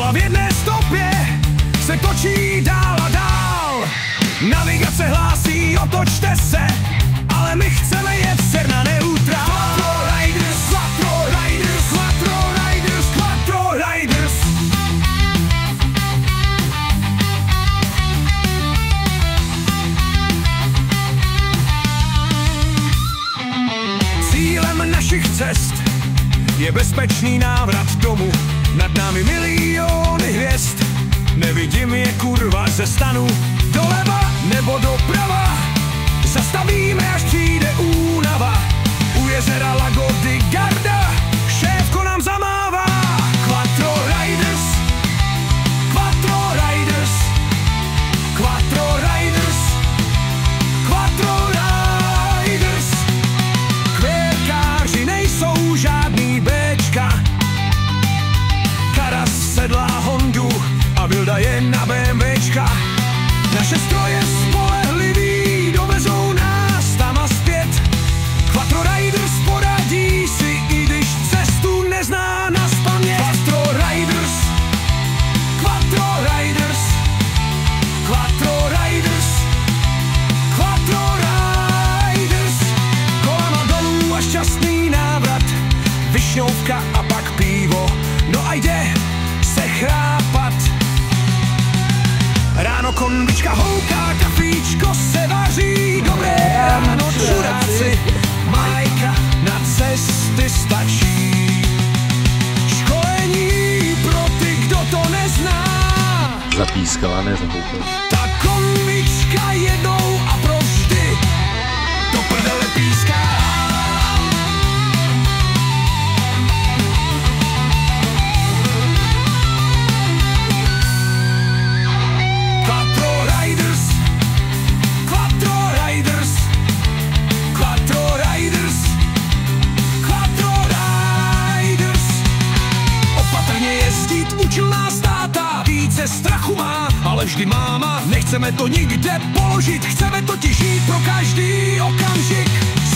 Kola v jedné stopě se točí dál a dál. Navigace hlásí, otočte se, ale my chceme jet ser na neutrál. Quattro Riders, Quattro Riders, Quattro Riders, Quattro Riders. Cílem našich cest je bezpečný návrat domů. Nad námi miliony hvězd, nevidím je kurva ze stanu. Doleva nebo doprava, zastavíme, až přijde únava. U jezera Lago di Garda šéfko nám zamává. Quattro Riders, Quattro Riders, Quattro Riders, Quattro Riders. Kvěrkáři nejsou žádný béčka, Karas sedlá Hondu a Vilda je na BMWčka. Naše stroje spolehlivý dovezou nás tam a zpět. Quattro Riders poradí si, i když cestu nezná nazpaměť. Quattro Riders, Quattro Riders, Quattro Riders, Quattro Riders. Kolama dolů a šťastný návrat, višňovka a pak pivo, no a jde se chrápat. Ráno konvička houká, kafíčko se vaří, dobré ráno čuráci, Majka na cesty stačí. Školení pro ty, kdo to nezná. Zapískala, nezahoupala. Ta konvička jednou a provždy do prdele píská. Strachu má, ale vždy máma. Nechceme to nikde položit, chceme totiž jít pro každý okamžik.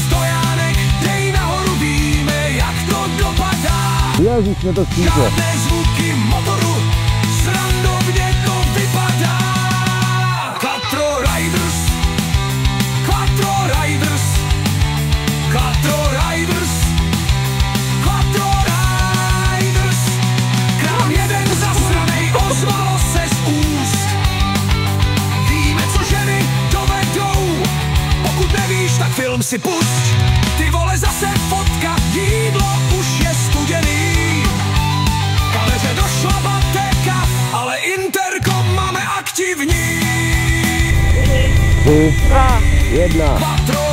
Stojánek, dej nahoru, víme, jak to dopadá. Ježíš, mě to stíže. Žádné zvuky motoru, srandovně to vypadá. Quattro Riders, Quattro Riders, Quattro Riders, Quattro Riders. Krám jeden zasranej, ozvalo se z úst. Víme, co ženy dovedou, pokud nevíš, tak film si pusť. Ty vole, zase fotka, jídlo už je studený. Kameře došla baterka, ale interkom máme aktivní. 3, 1. Quattro